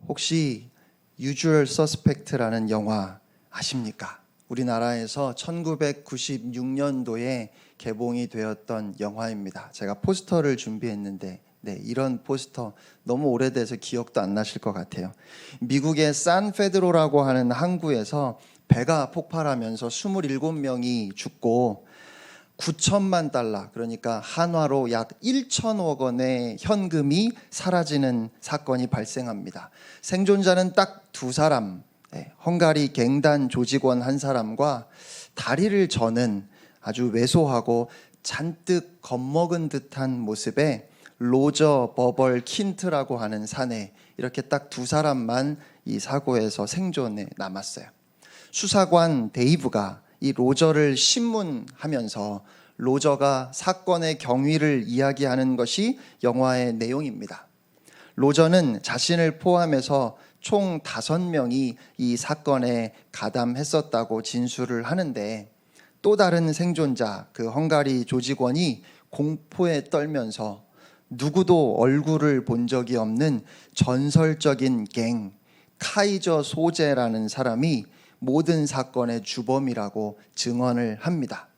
혹시 유주얼 서스펙트라는 영화 아십니까? 우리나라에서 1996년도에 개봉이 되었던 영화입니다. 제가 포스터를 준비했는데 이런 포스터 너무 오래돼서 기억도 안 나실 것 같아요. 미국의 산페드로라고 하는 항구에서 배가 폭발하면서 27명이 죽고 9천만 달러, 그러니까 한화로 약 1천억 원의 현금이 사라지는 사건이 발생합니다. 생존자는 딱 두 사람, 헝가리 갱단 조직원 한 사람과 다리를 저는 아주 왜소하고 잔뜩 겁먹은 듯한 모습의 로저 버벌 킨트라고 하는 사내, 이렇게 딱 두 사람만 이 사고에서 생존에 남았어요. 수사관 데이브가 이 로저를 신문하면서 로저가 사건의 경위를 이야기하는 것이 영화의 내용입니다. 로저는 자신을 포함해서 총 5명이 이 사건에 가담했었다고 진술을 하는데, 또 다른 생존자, 그 헝가리 조직원이 공포에 떨면서 누구도 얼굴을 본 적이 없는 전설적인 갱 카이저 소제라는 사람이 모든 사건의 주범이라고 증언을 합니다.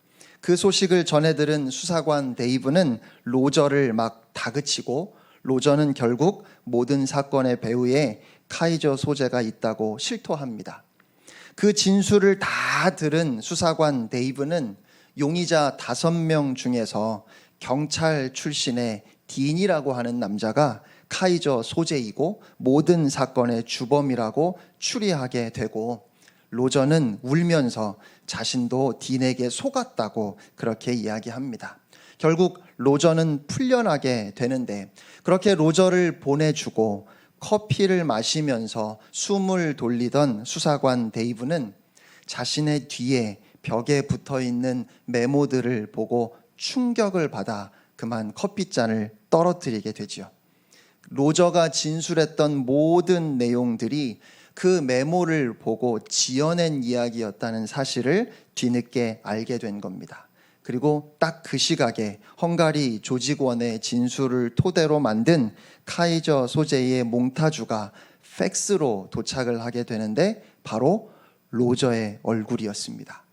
그 소식을 전해들은 수사관 데이브는 로저를 막 다그치고, 로저는 결국 모든 사건의 배후에 카이저 소제가 있다고 실토합니다. 그 진술을 다 들은 수사관 데이브는 용의자 5명 중에서 경찰 출신의 딘이라고 하는 남자가 카이저 소제이고 모든 사건의 주범이라고 추리하게 되고, 로저는 울면서 자신도 딘에게 속았다고 그렇게 이야기합니다. 결국 로저는 풀려나게 되는데, 그렇게 로저를 보내주고 커피를 마시면서 숨을 돌리던 수사관 데이브는 자신의 뒤에 벽에 붙어있는 메모들을 보고 충격을 받아 그만 커피잔을 떨어뜨리게 되죠. 로저가 진술했던 모든 내용들이 그 메모를 보고 지어낸 이야기였다는 사실을 뒤늦게 알게 된 겁니다. 그리고 딱 그 시각에 헝가리 조직원의 진술을 토대로 만든 카이저 소제의 몽타주가 팩스로 도착을 하게 되는데, 바로 로저의 얼굴이었습니다.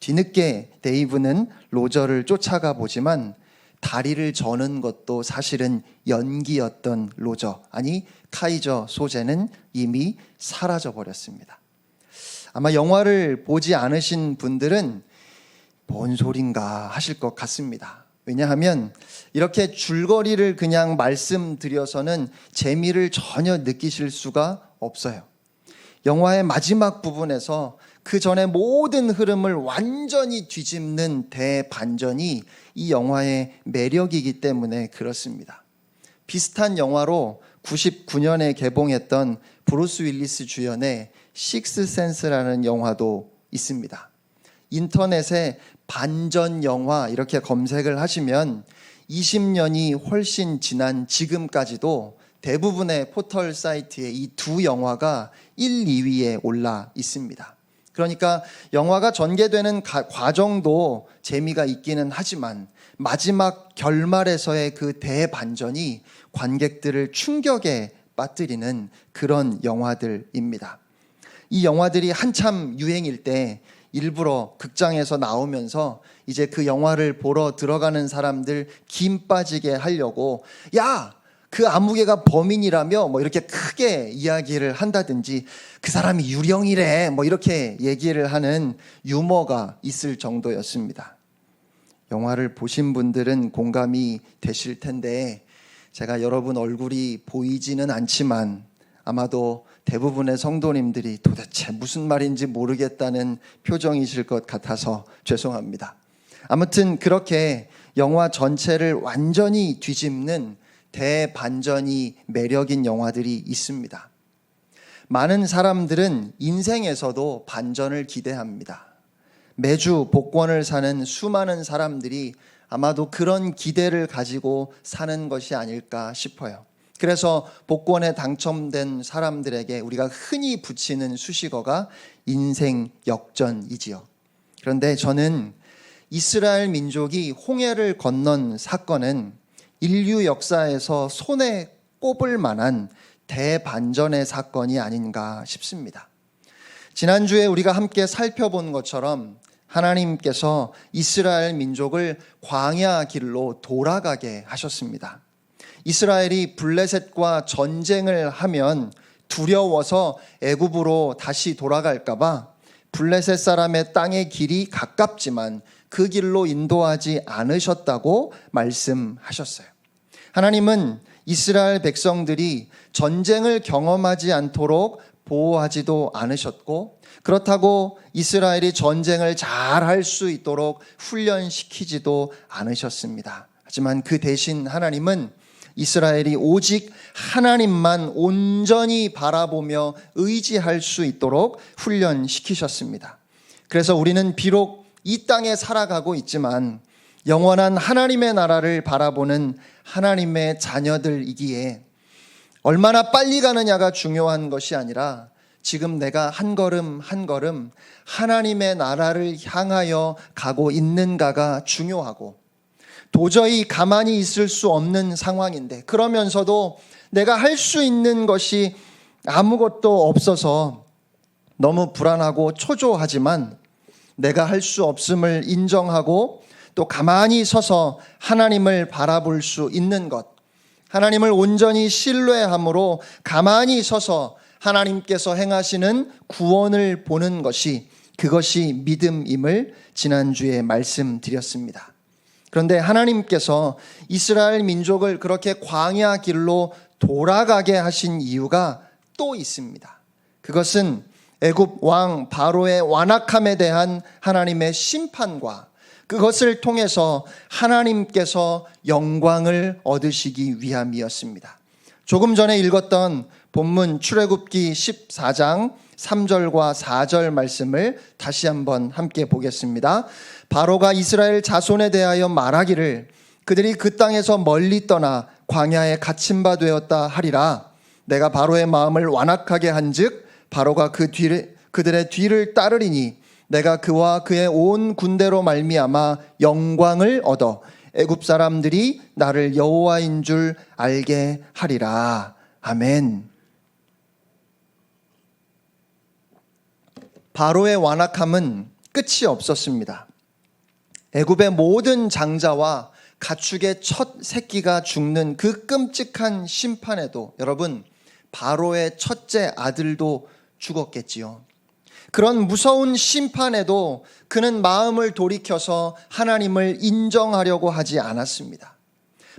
뒤늦게 데이브는 로저를 쫓아가 보지만 다리를 저는 것도 사실은 연기였던 로저, 아니 카이저 소제는 이미 사라져 버렸습니다. 아마 영화를 보지 않으신 분들은 뭔 소린가 하실 것 같습니다. 왜냐하면 이렇게 줄거리를 그냥 말씀드려서는 재미를 전혀 느끼실 수가 없어요. 영화의 마지막 부분에서 그 전에 모든 흐름을 완전히 뒤집는 대반전이 이 영화의 매력이기 때문에 그렇습니다. 비슷한 영화로 99년에 개봉했던 브루스 윌리스 주연의 식스센스라는 영화도 있습니다. 인터넷에 반전 영화 이렇게 검색을 하시면 20년이 훨씬 지난 지금까지도 대부분의 포털 사이트에 이 두 영화가 1, 2위에 올라 있습니다. 그러니까 영화가 전개되는 과정도 재미가 있기는 하지만 마지막 결말에서의 그 대반전이 관객들을 충격에 빠뜨리는 그런 영화들입니다. 이 영화들이 한참 유행일 때 일부러 극장에서 나오면서 이제 그 영화를 보러 들어가는 사람들 김 빠지게 하려고, 야! 그 아무개가 범인이라며 뭐 이렇게 크게 이야기를 한다든지, 그 사람이 유령이래 뭐 이렇게 얘기를 하는 유머가 있을 정도였습니다. 영화를 보신 분들은 공감이 되실 텐데, 제가 여러분 얼굴이 보이지는 않지만 아마도 대부분의 성도님들이 도대체 무슨 말인지 모르겠다는 표정이실 것 같아서 죄송합니다. 아무튼 그렇게 영화 전체를 완전히 뒤집는 대반전이 매력인 영화들이 있습니다. 많은 사람들은 인생에서도 반전을 기대합니다. 매주 복권을 사는 수많은 사람들이 아마도 그런 기대를 가지고 사는 것이 아닐까 싶어요. 그래서 복권에 당첨된 사람들에게 우리가 흔히 붙이는 수식어가 인생 역전이지요. 그런데 저는 이스라엘 민족이 홍해를 건넌 사건은 인류 역사에서 손에 꼽을 만한 대반전의 사건이 아닌가 싶습니다. 지난주에 우리가 함께 살펴본 것처럼 하나님께서 이스라엘 민족을 광야 길로 돌아가게 하셨습니다. 이스라엘이 블레셋과 전쟁을 하면 두려워서 애굽으로 다시 돌아갈까 봐 블레셋 사람의 땅의 길이 가깝지만 그 길로 인도하지 않으셨다고 말씀하셨어요. 하나님은 이스라엘 백성들이 전쟁을 경험하지 않도록 보호하지도 않으셨고, 그렇다고 이스라엘이 전쟁을 잘 할 수 있도록 훈련시키지도 않으셨습니다. 하지만 그 대신 하나님은 이스라엘이 오직 하나님만 온전히 바라보며 의지할 수 있도록 훈련시키셨습니다. 그래서 우리는 비록 이 땅에 살아가고 있지만 영원한 하나님의 나라를 바라보는 하나님의 자녀들이기에 얼마나 빨리 가느냐가 중요한 것이 아니라 지금 내가 한 걸음 한 걸음 하나님의 나라를 향하여 가고 있는가가 중요하고, 도저히 가만히 있을 수 없는 상황인데 그러면서도 내가 할 수 있는 것이 아무것도 없어서 너무 불안하고 초조하지만 내가 할 수 없음을 인정하고 또 가만히 서서 하나님을 바라볼 수 있는 것, 하나님을 온전히 신뢰함으로 가만히 서서 하나님께서 행하시는 구원을 보는 것이, 그것이 믿음임을 지난주에 말씀드렸습니다. 그런데 하나님께서 이스라엘 민족을 그렇게 광야 길로 돌아가게 하신 이유가 또 있습니다. 그것은 애굽 왕 바로의 완악함에 대한 하나님의 심판과 그것을 통해서 하나님께서 영광을 얻으시기 위함이었습니다. 조금 전에 읽었던 본문 출애굽기 14장 3절과 4절 말씀을 다시 한번 함께 보겠습니다. 바로가 이스라엘 자손에 대하여 말하기를 그들이 그 땅에서 멀리 떠나 광야에 갇힌 바 되었다 하리라. 내가 바로의 마음을 완악하게 한즉 바로가 그들의 뒤를 따르리니 내가 그와 그의 온 군대로 말미암아 영광을 얻어 애굽 사람들이 나를 여호와인 줄 알게 하리라. 아멘. 바로의 완악함은 끝이 없었습니다. 애굽의 모든 장자와 가축의 첫 새끼가 죽는 그 끔찍한 심판에도 여러분, 바로의 첫째 아들도 죽었겠지요. 그런 무서운 심판에도 그는 마음을 돌이켜서 하나님을 인정하려고 하지 않았습니다.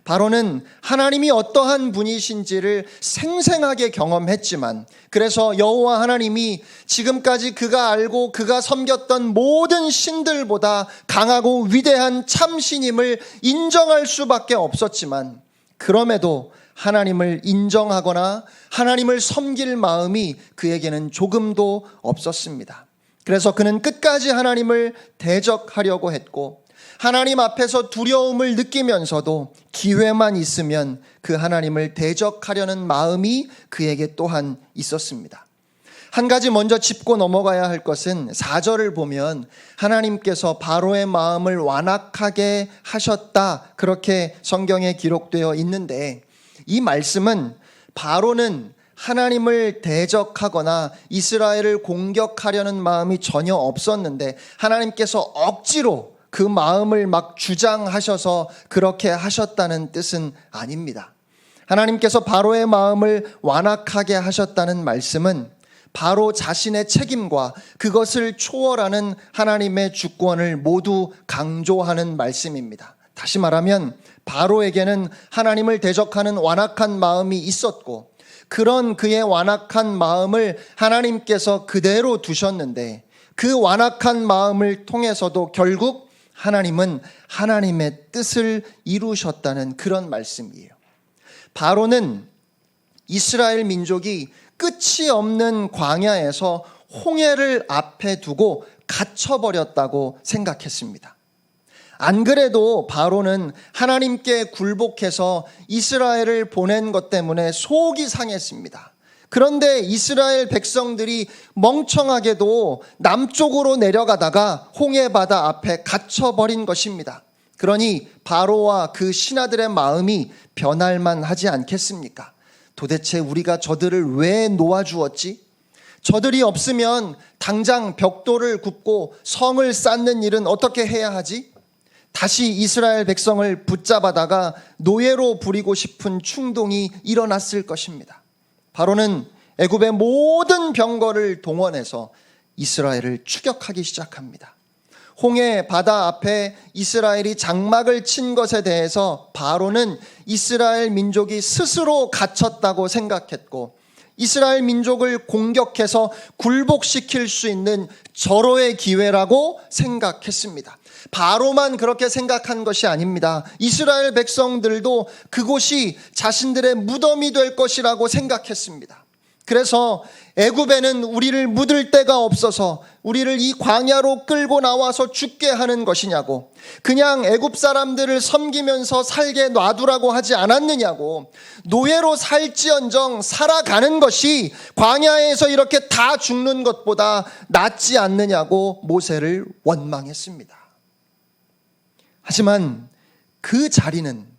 바로는 하나님이 어떠한 분이신지를 생생하게 경험했지만, 그래서 여호와 하나님이 지금까지 그가 알고 그가 섬겼던 모든 신들보다 강하고 위대한 참신임을 인정할 수밖에 없었지만, 그럼에도 하나님을 인정하거나 하나님을 섬길 마음이 그에게는 조금도 없었습니다. 그래서 그는 끝까지 하나님을 대적하려고 했고, 하나님 앞에서 두려움을 느끼면서도 기회만 있으면 그 하나님을 대적하려는 마음이 그에게 또한 있었습니다. 한 가지 먼저 짚고 넘어가야 할 것은 4절을 보면 하나님께서 바로의 마음을 완악하게 하셨다, 그렇게 성경에 기록되어 있는데, 이 말씀은 바로는 하나님을 대적하거나 이스라엘을 공격하려는 마음이 전혀 없었는데 하나님께서 억지로 그 마음을 막 주장하셔서 그렇게 하셨다는 뜻은 아닙니다. 하나님께서 바로의 마음을 완악하게 하셨다는 말씀은 바로 자신의 책임과 그것을 초월하는 하나님의 주권을 모두 강조하는 말씀입니다. 다시 말하면 바로에게는 하나님을 대적하는 완악한 마음이 있었고, 그런 그의 완악한 마음을 하나님께서 그대로 두셨는데, 그 완악한 마음을 통해서도 결국 하나님은 하나님의 뜻을 이루셨다는 그런 말씀이에요. 바로는 이스라엘 민족이 끝이 없는 광야에서 홍해를 앞에 두고 갇혀버렸다고 생각했습니다. 안 그래도 바로는 하나님께 굴복해서 이스라엘을 보낸 것 때문에 속이 상했습니다. 그런데 이스라엘 백성들이 멍청하게도 남쪽으로 내려가다가 홍해바다 앞에 갇혀버린 것입니다. 그러니 바로와 그 신하들의 마음이 변할 만하지 않겠습니까? 도대체 우리가 저들을 왜 놓아주었지? 저들이 없으면 당장 벽돌을 굽고 성을 쌓는 일은 어떻게 해야 하지? 다시 이스라엘 백성을 붙잡아다가 노예로 부리고 싶은 충동이 일어났을 것입니다. 바로는 애굽의 모든 병거를 동원해서 이스라엘을 추격하기 시작합니다. 홍해 바다 앞에 이스라엘이 장막을 친 것에 대해서 바로는 이스라엘 민족이 스스로 갇혔다고 생각했고, 이스라엘 민족을 공격해서 굴복시킬 수 있는 절호의 기회라고 생각했습니다. 바로만 그렇게 생각한 것이 아닙니다. 이스라엘 백성들도 그곳이 자신들의 무덤이 될 것이라고 생각했습니다. 그래서 애굽에는 우리를 묻을 데가 없어서 우리를 이 광야로 끌고 나와서 죽게 하는 것이냐고, 그냥 애굽 사람들을 섬기면서 살게 놔두라고 하지 않았느냐고, 노예로 살지언정 살아가는 것이 광야에서 이렇게 다 죽는 것보다 낫지 않느냐고 모세를 원망했습니다. 하지만 그 자리는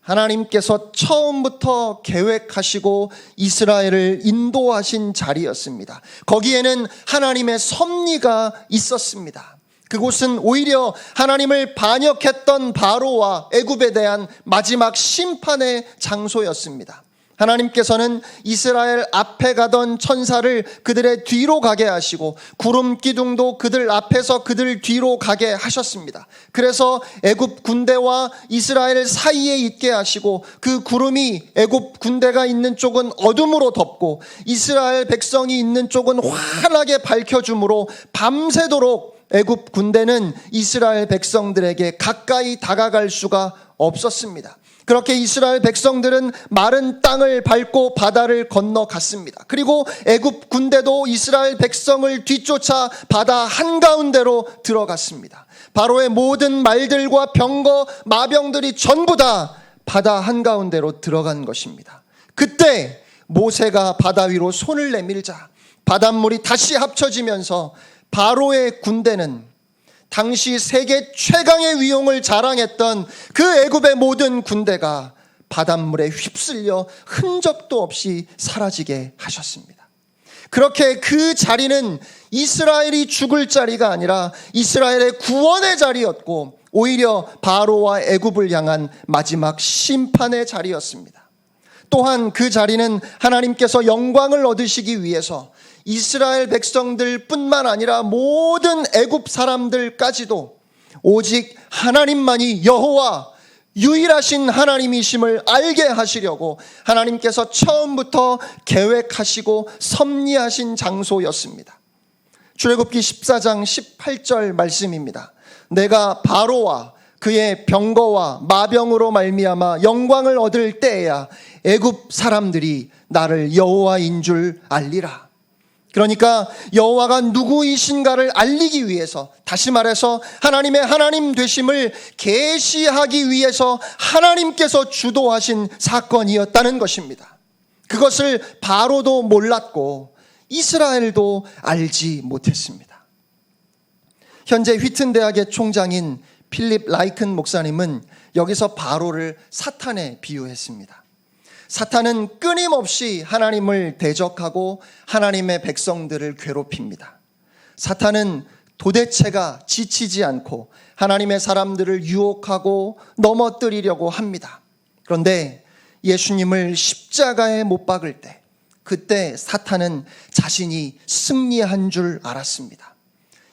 하나님께서 처음부터 계획하시고 이스라엘을 인도하신 자리였습니다. 거기에는 하나님의 섭리가 있었습니다. 그곳은 오히려 하나님을 반역했던 바로와 애굽에 대한 마지막 심판의 장소였습니다. 하나님께서는 이스라엘 앞에 가던 천사를 그들의 뒤로 가게 하시고 구름 기둥도 그들 앞에서 그들 뒤로 가게 하셨습니다. 그래서 애굽 군대와 이스라엘 사이에 있게 하시고 그 구름이 애굽 군대가 있는 쪽은 어둠으로 덮고 이스라엘 백성이 있는 쪽은 환하게 밝혀주므로 밤새도록 애굽 군대는 이스라엘 백성들에게 가까이 다가갈 수가 없었습니다. 그렇게 이스라엘 백성들은 마른 땅을 밟고 바다를 건너갔습니다. 그리고 애굽 군대도 이스라엘 백성을 뒤쫓아 바다 한가운데로 들어갔습니다. 바로의 모든 말들과 병거, 마병들이 전부 다 바다 한가운데로 들어간 것입니다. 그때 모세가 바다 위로 손을 내밀자 바닷물이 다시 합쳐지면서 바로의 군대는 당시 세계 최강의 위용을 자랑했던 그 애굽의 모든 군대가 바닷물에 휩쓸려 흔적도 없이 사라지게 하셨습니다. 그렇게 그 자리는 이스라엘이 죽을 자리가 아니라 이스라엘의 구원의 자리였고 오히려 바로와 애굽을 향한 마지막 심판의 자리였습니다. 또한 그 자리는 하나님께서 영광을 얻으시기 위해서 이스라엘 백성들 뿐만 아니라 모든 애굽 사람들까지도 오직 하나님만이 여호와 유일하신 하나님이심을 알게 하시려고 하나님께서 처음부터 계획하시고 섭리하신 장소였습니다. 출애굽기 14장 18절 말씀입니다. 내가 바로와 그의 병거와 마병으로 말미암아 영광을 얻을 때에야 애굽 사람들이 나를 여호와인 줄 알리라. 그러니까 여호와가 누구이신가를 알리기 위해서, 다시 말해서 하나님의 하나님 되심을 계시하기 위해서 하나님께서 주도하신 사건이었다는 것입니다. 그것을 바로도 몰랐고 이스라엘도 알지 못했습니다. 현재 휘튼 대학의 총장인 필립 라이큰 목사님은 여기서 바로를 사탄에 비유했습니다. 사탄은 끊임없이 하나님을 대적하고 하나님의 백성들을 괴롭힙니다. 사탄은 도대체가 지치지 않고 하나님의 사람들을 유혹하고 넘어뜨리려고 합니다. 그런데 예수님을 십자가에 못 박을 때, 그때 사탄은 자신이 승리한 줄 알았습니다.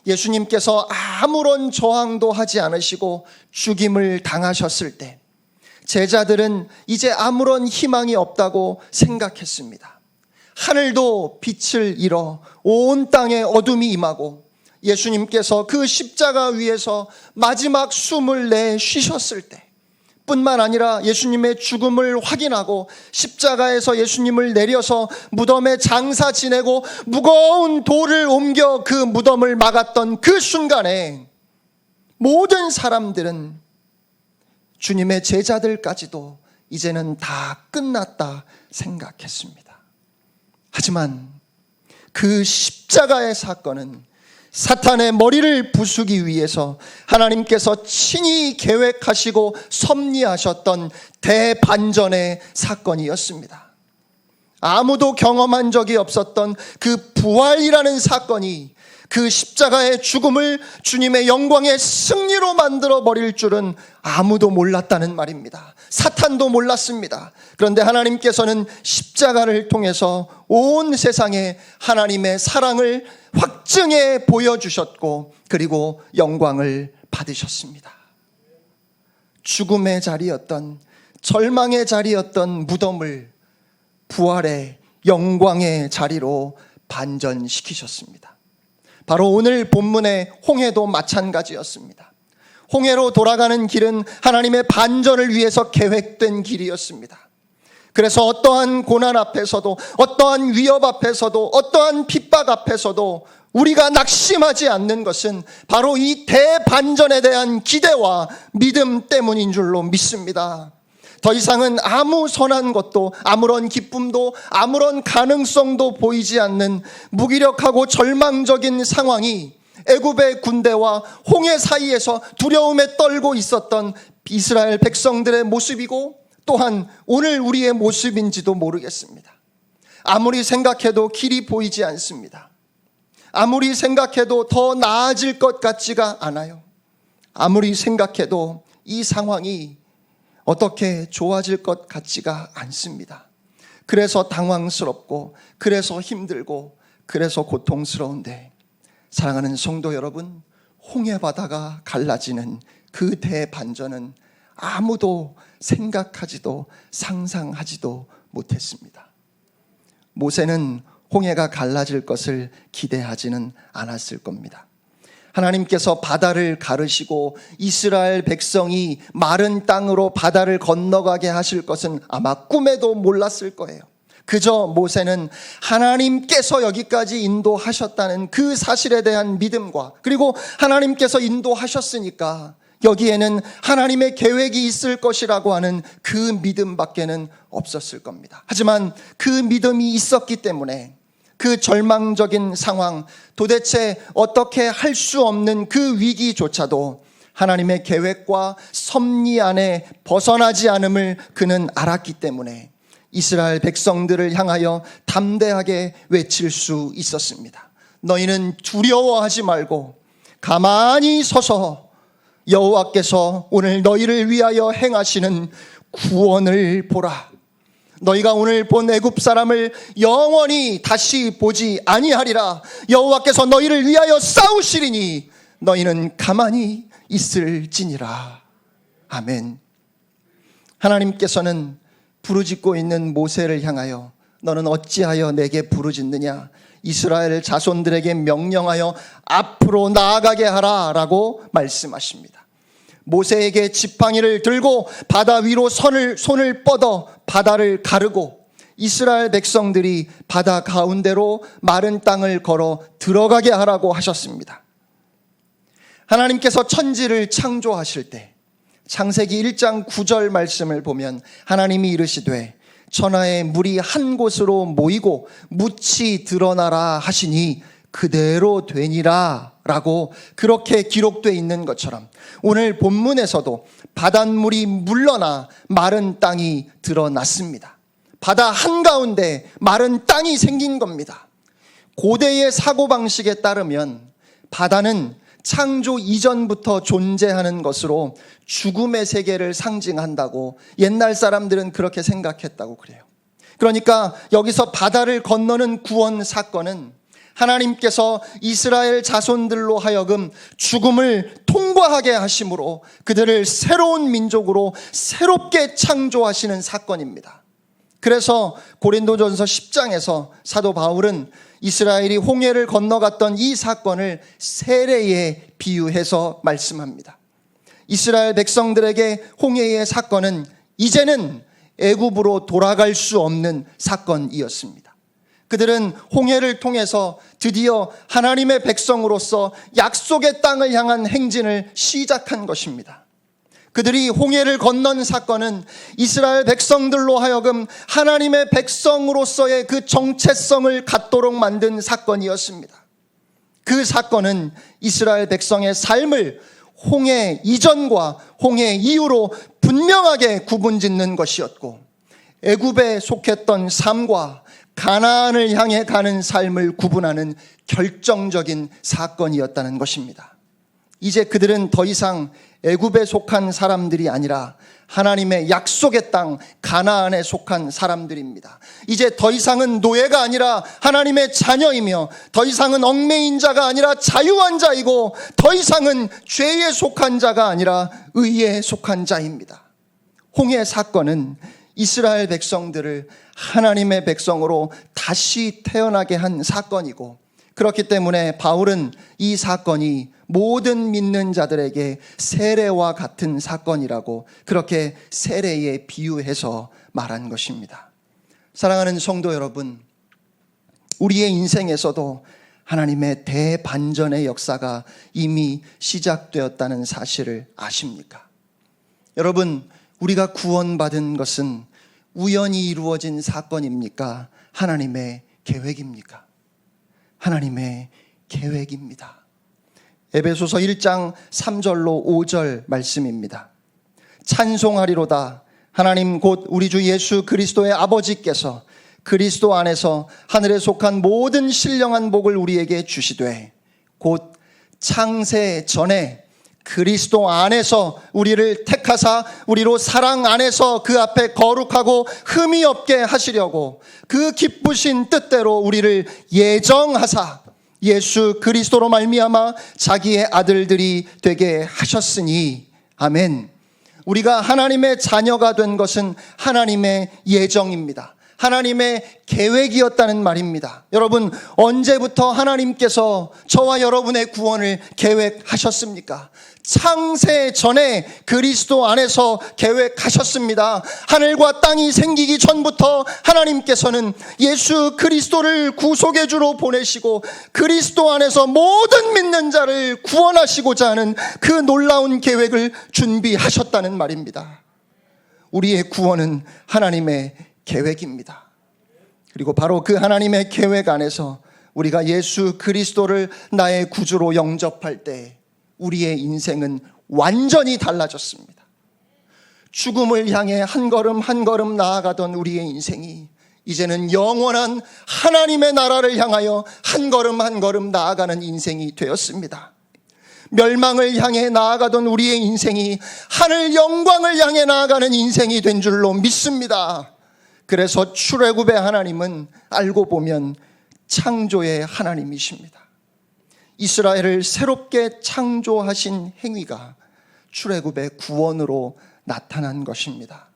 예수님께서 아무런 저항도 하지 않으시고 죽임을 당하셨을 때 제자들은 이제 아무런 희망이 없다고 생각했습니다. 하늘도 빛을 잃어 온 땅에 어둠이 임하고 예수님께서 그 십자가 위에서 마지막 숨을 내쉬셨을 때 뿐만 아니라 예수님의 죽음을 확인하고 십자가에서 예수님을 내려서 무덤에 장사 지내고 무거운 돌을 옮겨 그 무덤을 막았던 그 순간에 모든 사람들은, 주님의 제자들까지도 이제는 다 끝났다 생각했습니다. 하지만 그 십자가의 사건은 사탄의 머리를 부수기 위해서 하나님께서 친히 계획하시고 섭리하셨던 대반전의 사건이었습니다. 아무도 경험한 적이 없었던 그 부활이라는 사건이 그 십자가의 죽음을 주님의 영광의 승리로 만들어 버릴 줄은 아무도 몰랐다는 말입니다. 사탄도 몰랐습니다. 그런데 하나님께서는 십자가를 통해서 온 세상에 하나님의 사랑을 확증해 보여주셨고, 그리고 영광을 받으셨습니다. 죽음의 자리였던, 절망의 자리였던 무덤을 부활의 영광의 자리로 반전시키셨습니다. 바로 오늘 본문의 홍해도 마찬가지였습니다. 홍해로 돌아가는 길은 하나님의 반전을 위해서 계획된 길이었습니다. 그래서 어떠한 고난 앞에서도, 어떠한 위협 앞에서도, 어떠한 핍박 앞에서도 우리가 낙심하지 않는 것은 바로 이 대반전에 대한 기대와 믿음 때문인 줄로 믿습니다. 더 이상은 아무 선한 것도, 아무런 기쁨도, 아무런 가능성도 보이지 않는 무기력하고 절망적인 상황이 애굽의 군대와 홍해 사이에서 두려움에 떨고 있었던 이스라엘 백성들의 모습이고, 또한 오늘 우리의 모습인지도 모르겠습니다. 아무리 생각해도 길이 보이지 않습니다. 아무리 생각해도 더 나아질 것 같지가 않아요. 아무리 생각해도 이 상황이 어떻게 좋아질 것 같지가 않습니다. 그래서 당황스럽고, 그래서 힘들고, 그래서 고통스러운데, 사랑하는 성도 여러분, 홍해 바다가 갈라지는 그 대반전은 아무도 생각하지도 상상하지도 못했습니다. 모세는 홍해가 갈라질 것을 기대하지는 않았을 겁니다. 하나님께서 바다를 가르시고 이스라엘 백성이 마른 땅으로 바다를 건너가게 하실 것은 아마 꿈에도 몰랐을 거예요. 그저 모세는 하나님께서 여기까지 인도하셨다는 그 사실에 대한 믿음과, 그리고 하나님께서 인도하셨으니까 여기에는 하나님의 계획이 있을 것이라고 하는 그 믿음밖에는 없었을 겁니다. 하지만 그 믿음이 있었기 때문에 그 절망적인 상황, 도대체 어떻게 할 수 없는 그 위기조차도 하나님의 계획과 섭리 안에 벗어나지 않음을 그는 알았기 때문에 이스라엘 백성들을 향하여 담대하게 외칠 수 있었습니다. 너희는 두려워하지 말고 가만히 서서 여호와께서 오늘 너희를 위하여 행하시는 구원을 보라. 너희가 오늘 본 애굽 사람을 영원히 다시 보지 아니하리라. 여호와께서 너희를 위하여 싸우시리니 너희는 가만히 있을지니라. 아멘. 하나님께서는 부르짖고 있는 모세를 향하여 너는 어찌하여 내게 부르짖느냐, 이스라엘 자손들에게 명령하여 앞으로 나아가게 하라 라고 말씀하십니다. 모세에게 지팡이를 들고 바다 위로 손을 뻗어 바다를 가르고 이스라엘 백성들이 바다 가운데로 마른 땅을 걸어 들어가게 하라고 하셨습니다. 하나님께서 천지를 창조하실 때 창세기 1장 9절 말씀을 보면 하나님이 이르시되 천하의 물이 한 곳으로 모이고 묻이 드러나라 하시니 그대로 되니라 라고 그렇게 기록되어 있는 것처럼 오늘 본문에서도 바닷물이 물러나 마른 땅이 드러났습니다. 바다 한가운데 마른 땅이 생긴 겁니다. 고대의 사고방식에 따르면 바다는 창조 이전부터 존재하는 것으로 죽음의 세계를 상징한다고 옛날 사람들은 그렇게 생각했다고 그래요. 그러니까 여기서 바다를 건너는 구원 사건은 하나님께서 이스라엘 자손들로 하여금 죽음을 통과하게 하심으로 그들을 새로운 민족으로 새롭게 창조하시는 사건입니다. 그래서 고린도전서 10장에서 사도 바울은 이스라엘이 홍해를 건너갔던 이 사건을 세례에 비유해서 말씀합니다. 이스라엘 백성들에게 홍해의 사건은 이제는 애굽으로 돌아갈 수 없는 사건이었습니다. 그들은 홍해를 통해서 드디어 하나님의 백성으로서 약속의 땅을 향한 행진을 시작한 것입니다. 그들이 홍해를 건넌 사건은 이스라엘 백성들로 하여금 하나님의 백성으로서의 그 정체성을 갖도록 만든 사건이었습니다. 그 사건은 이스라엘 백성의 삶을 홍해 이전과 홍해 이후로 분명하게 구분짓는 것이었고 애굽에 속했던 삶과 가나안을 향해 가는 삶을 구분하는 결정적인 사건이었다는 것입니다. 이제 그들은 더 이상 애굽에 속한 사람들이 아니라 하나님의 약속의 땅 가나안에 속한 사람들입니다. 이제 더 이상은 노예가 아니라 하나님의 자녀이며, 더 이상은 얽매인 자가 아니라 자유한 자이고, 더 이상은 죄에 속한 자가 아니라 의에 속한 자입니다. 홍해 사건은 이스라엘 백성들을 하나님의 백성으로 다시 태어나게 한 사건이고, 그렇기 때문에 바울은 이 사건이 모든 믿는 자들에게 세례와 같은 사건이라고 그렇게 세례에 비유해서 말한 것입니다. 사랑하는 성도 여러분, 우리의 인생에서도 하나님의 대반전의 역사가 이미 시작되었다는 사실을 아십니까? 여러분, 우리가 구원받은 것은 우연히 이루어진 사건입니까? 하나님의 계획입니까? 하나님의 계획입니다. 에베소서 1장 3절로 5절 말씀입니다. 찬송하리로다. 하나님 곧 우리 주 예수 그리스도의 아버지께서 그리스도 안에서 하늘에 속한 모든 신령한 복을 우리에게 주시되, 곧 창세 전에 그리스도 안에서 우리를 택하사 우리로 사랑 안에서 그 앞에 거룩하고 흠이 없게 하시려고 그 기쁘신 뜻대로 우리를 예정하사 예수 그리스도로 말미암아 자기의 아들들이 되게 하셨으니. 아멘. 우리가 하나님의 자녀가 된 것은 하나님의 예정입니다. 하나님의 계획이었다는 말입니다. 여러분, 언제부터 하나님께서 저와 여러분의 구원을 계획하셨습니까? 창세 전에 그리스도 안에서 계획하셨습니다. 하늘과 땅이 생기기 전부터 하나님께서는 예수 그리스도를 구속의 주로 보내시고 그리스도 안에서 모든 믿는 자를 구원하시고자 하는 그 놀라운 계획을 준비하셨다는 말입니다. 우리의 구원은 하나님의 계획입니다. 그리고 바로 그 하나님의 계획 안에서 우리가 예수 그리스도를 나의 구주로 영접할 때 우리의 인생은 완전히 달라졌습니다. 죽음을 향해 한 걸음 한 걸음 나아가던 우리의 인생이 이제는 영원한 하나님의 나라를 향하여 한 걸음 한 걸음 나아가는 인생이 되었습니다. 멸망을 향해 나아가던 우리의 인생이 하늘 영광을 향해 나아가는 인생이 된 줄로 믿습니다. 그래서 출애굽의 하나님은 알고 보면 창조의 하나님이십니다. 이스라엘을 새롭게 창조하신 행위가 출애굽의 구원으로 나타난 것입니다.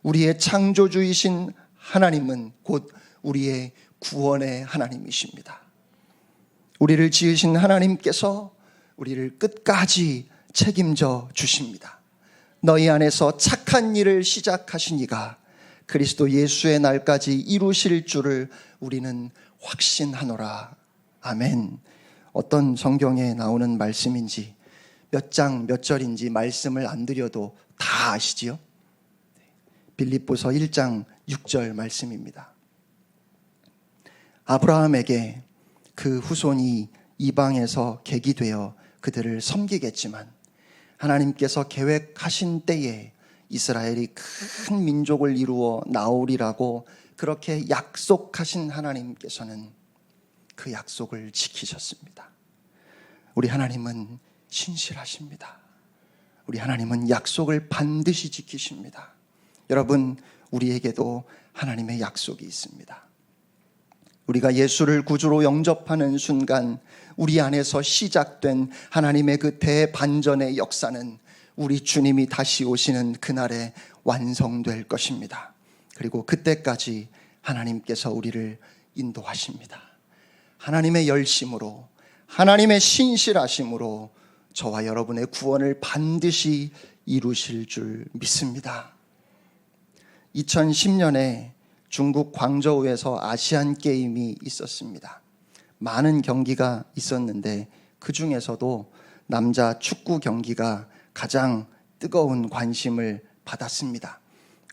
우리의 창조주이신 하나님은 곧 우리의 구원의 하나님이십니다. 우리를 지으신 하나님께서 우리를 끝까지 책임져 주십니다. 너희 안에서 착한 일을 시작하신 이가 그리스도 예수의 날까지 이루실 줄을 우리는 확신하노라. 아멘. 어떤 성경에 나오는 말씀인지 몇 장 몇 절인지 말씀을 안 드려도 다 아시지요? 빌립보서 1장 6절 말씀입니다. 아브라함에게 그 후손이 이방에서 객이 되어 그들을 섬기겠지만 하나님께서 계획하신 때에 이스라엘이 큰 민족을 이루어 나오리라고 그렇게 약속하신 하나님께서는 그 약속을 지키셨습니다. 우리 하나님은 신실하십니다. 우리 하나님은 약속을 반드시 지키십니다. 여러분, 우리에게도 하나님의 약속이 있습니다. 우리가 예수를 구주로 영접하는 순간 우리 안에서 시작된 하나님의 그 대반전의 역사는 우리 주님이 다시 오시는 그날에 완성될 것입니다. 그리고 그때까지 하나님께서 우리를 인도하십니다. 하나님의 열심으로, 하나님의 신실하심으로 저와 여러분의 구원을 반드시 이루실 줄 믿습니다. 2010년에 중국 광저우에서 아시안 게임이 있었습니다. 많은 경기가 있었는데 그 중에서도 남자 축구 경기가 가장 뜨거운 관심을 받았습니다.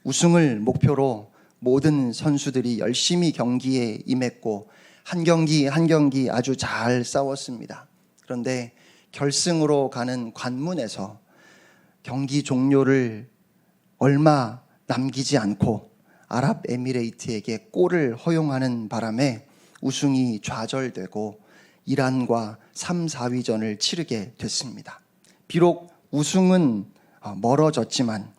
우승을 목표로 모든 선수들이 열심히 경기에 임했고 한 경기 한 경기 아주 잘 싸웠습니다. 그런데 결승으로 가는 관문에서 경기 종료를 얼마 남기지 않고 아랍에미레이트에게 골을 허용하는 바람에 우승이 좌절되고 이란과 3, 4위전을 치르게 됐습니다. 비록 우승은 멀어졌지만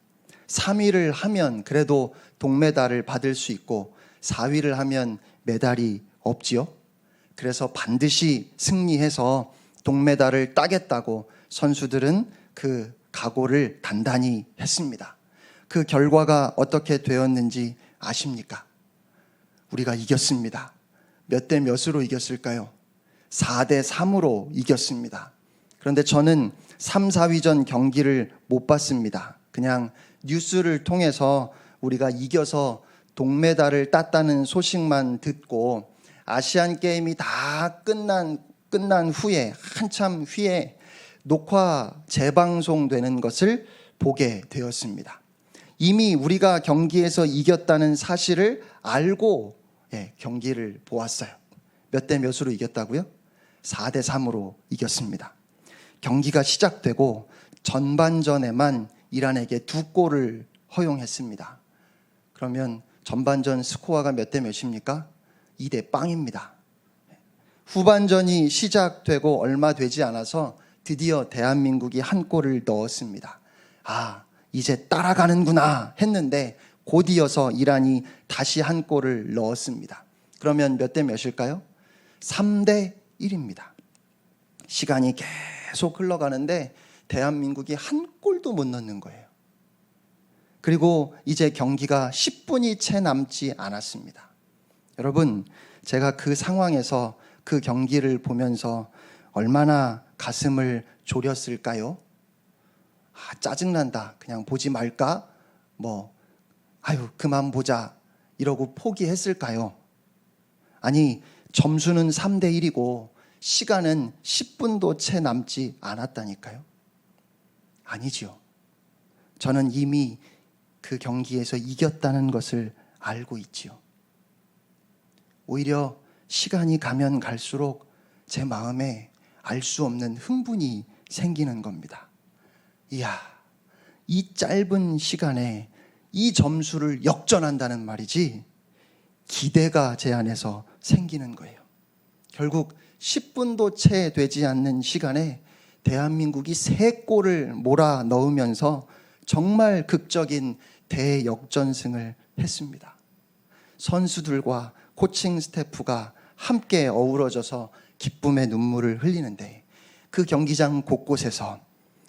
3위를 하면 그래도 동메달을 받을 수 있고 4위를 하면 메달이 없지요. 그래서 반드시 승리해서 동메달을 따겠다고 선수들은 그 각오를 단단히 했습니다. 그 결과가 어떻게 되었는지 아십니까? 우리가 이겼습니다. 몇 대 몇으로 이겼을까요? 4대 3으로 이겼습니다. 그런데 저는 3, 4위전 경기를 못 봤습니다. 그냥 뉴스를 통해서 우리가 이겨서 동메달을 땄다는 소식만 듣고 아시안 게임이 다 끝난 후에 한참 후에 녹화 재방송되는 것을 보게 되었습니다. 이미 우리가 경기에서 이겼다는 사실을 알고 경기를 보았어요. 몇 대 몇으로 이겼다고요? 4대 3으로 이겼습니다. 경기가 시작되고 전반전에만 이란에게 2골을 허용했습니다. 그러면 전반전 스코어가 몇 대 몇입니까? 2대 0입니다. 후반전이 시작되고 얼마 되지 않아서 드디어 대한민국이 한 골을 넣었습니다. 아, 이제 따라가는구나 했는데 곧 이어서 이란이 다시 한 골을 넣었습니다. 그러면 몇 대 몇일까요? 3대 1입니다. 시간이 계속 흘러가는데 대한민국이 한 골도 못 넣는 거예요. 그리고 이제 경기가 10분이 채 남지 않았습니다. 여러분, 제가 그 상황에서 그 경기를 보면서 얼마나 가슴을 졸였을까요? 짜증난다. 그냥 보지 말까? 그만 보자. 이러고 포기했을까요? 아니, 점수는 3대 1이고 시간은 10분도 채 남지 않았다니까요. 아니지요. 저는 이미 그 경기에서 이겼다는 것을 알고 있지요. 오히려 시간이 가면 갈수록 제 마음에 알 수 없는 흥분이 생기는 겁니다. 이야, 이 짧은 시간에 이 점수를 역전한다는 말이지, 기대가 제 안에서 생기는 거예요. 결국 10분도 채 되지 않는 시간에 대한민국이 3골을 몰아 넣으면서 정말 극적인 대역전승을 했습니다. 선수들과 코칭 스태프가 함께 어우러져서 기쁨의 눈물을 흘리는데 그 경기장 곳곳에서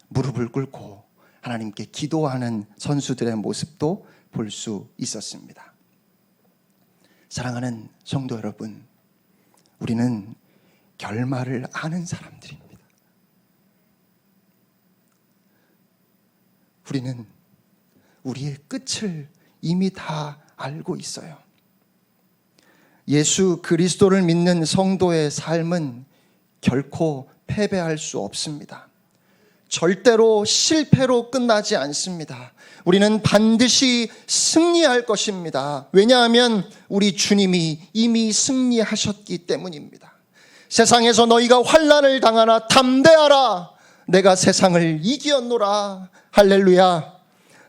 무릎을 꿇고 하나님께 기도하는 선수들의 모습도 볼 수 있었습니다. 사랑하는 성도 여러분, 우리는 결말을 아는 사람들입니다. 우리는 우리의 끝을 이미 다 알고 있어요. 예수 그리스도를 믿는 성도의 삶은 결코 패배할 수 없습니다. 절대로 실패로 끝나지 않습니다. 우리는 반드시 승리할 것입니다. 왜냐하면 우리 주님이 이미 승리하셨기 때문입니다. 세상에서 너희가 환난을 당하나 담대하라. 내가 세상을 이기었노라. 할렐루야.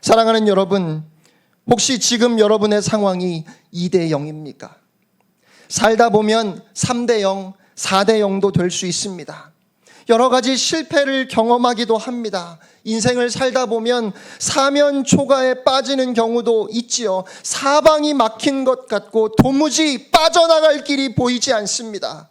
사랑하는 여러분, 혹시 지금 여러분의 상황이 2대 0입니까? 살다 보면 3대 0, 4대 0도 될 수 있습니다. 여러 가지 실패를 경험하기도 합니다. 인생을 살다 보면 사면 초가에 빠지는 경우도 있지요. 사방이 막힌 것 같고 도무지 빠져나갈 길이 보이지 않습니다.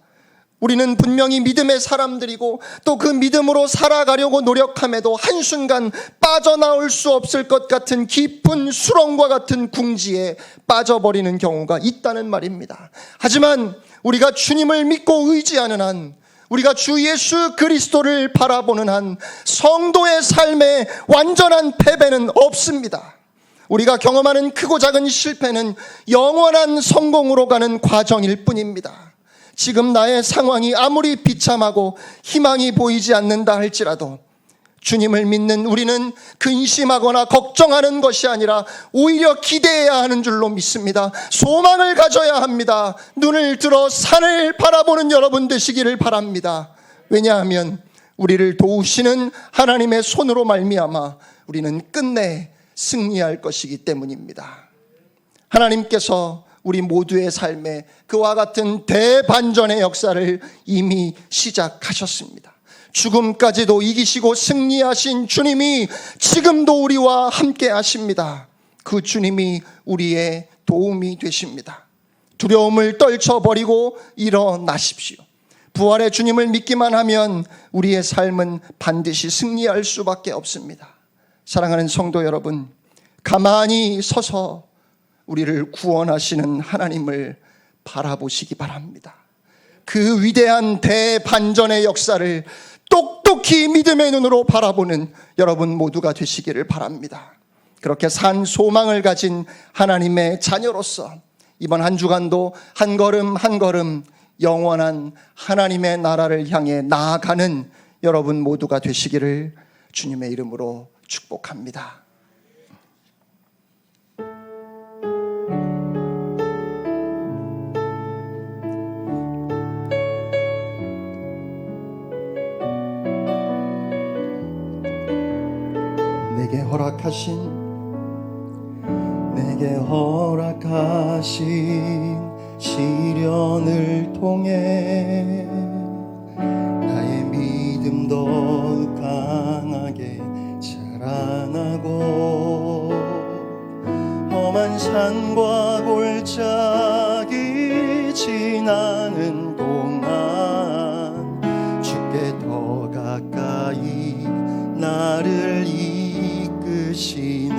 우리는 분명히 믿음의 사람들이고 또 그 믿음으로 살아가려고 노력함에도 한순간 빠져나올 수 없을 것 같은 깊은 수렁과 같은 궁지에 빠져버리는 경우가 있다는 말입니다. 하지만 우리가 주님을 믿고 의지하는 한, 우리가 주 예수 그리스도를 바라보는 한 성도의 삶에 완전한 패배는 없습니다. 우리가 경험하는 크고 작은 실패는 영원한 성공으로 가는 과정일 뿐입니다. 지금 나의 상황이 아무리 비참하고 희망이 보이지 않는다 할지라도 주님을 믿는 우리는 근심하거나 걱정하는 것이 아니라 오히려 기대해야 하는 줄로 믿습니다. 소망을 가져야 합니다. 눈을 들어 산을 바라보는 여러분 되시기를 바랍니다. 왜냐하면 우리를 도우시는 하나님의 손으로 말미암아 우리는 끝내 승리할 것이기 때문입니다. 하나님께서 우리 모두의 삶에 그와 같은 대반전의 역사를 이미 시작하셨습니다. 죽음까지도 이기시고 승리하신 주님이 지금도 우리와 함께 하십니다. 그 주님이 우리의 도움이 되십니다. 두려움을 떨쳐버리고 일어나십시오. 부활의 주님을 믿기만 하면 우리의 삶은 반드시 승리할 수밖에 없습니다. 사랑하는 성도 여러분, 가만히 서서 우리를 구원하시는 하나님을 바라보시기 바랍니다. 그 위대한 대반전의 역사를 똑똑히 믿음의 눈으로 바라보는 여러분 모두가 되시기를 바랍니다. 그렇게 산 소망을 가진 하나님의 자녀로서 이번 한 주간도 한 걸음 한 걸음 영원한 하나님의 나라를 향해 나아가는 여러분 모두가 되시기를 주님의 이름으로 축복합니다. 내게 허락하신 시련을 통해 나의 믿음 더욱 강하게 자라나고 험한 산과 골짜기 지나는 동안 주께 더 가까이 나를 이끄시네.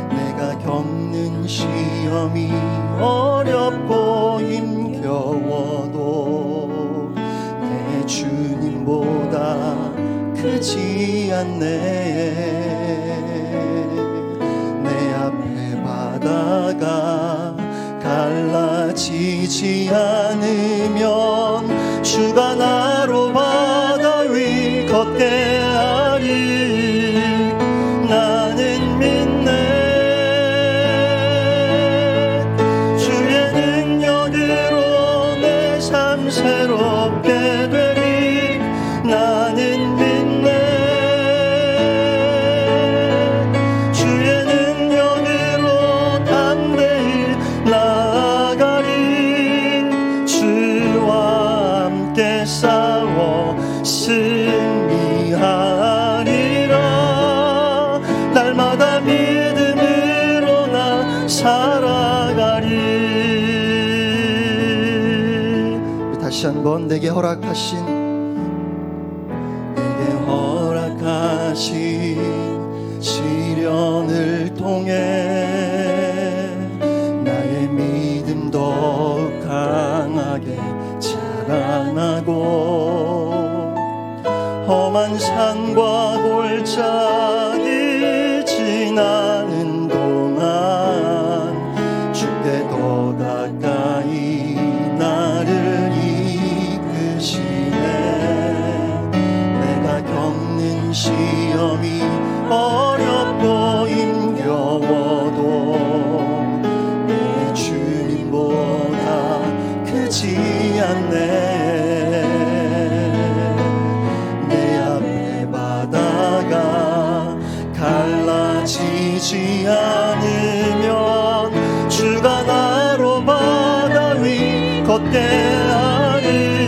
내가 겪는 시험이 어렵고 힘겨워도 내 주님보다 크지 않네. 내 앞에 바다가 갈라지지 않으면 주가 나로 바다 위 걷게 하리. 나는 믿네. 주의 능력으로 내 삶 새롭게 되리. 나는 믿네. 주의 능력으로 담대히 나아가리. 주와 함께 싸워 승리하리라. 날마다 믿음으로 나 살아가리. 다시 한번 내게 허락하신 시련을 통해 나의 믿음 더욱 강하게 자라나고 험한 산과 골짜기 지나는 동안 주께 더 가까이 나를 이끄시네. 내가 겪는 시험이 어렵고 힘겨워도 내 주님보다 크지 않네. 내 앞에 바다가 갈라지지 않으면 주가 나로 바다 위 걷게 하리.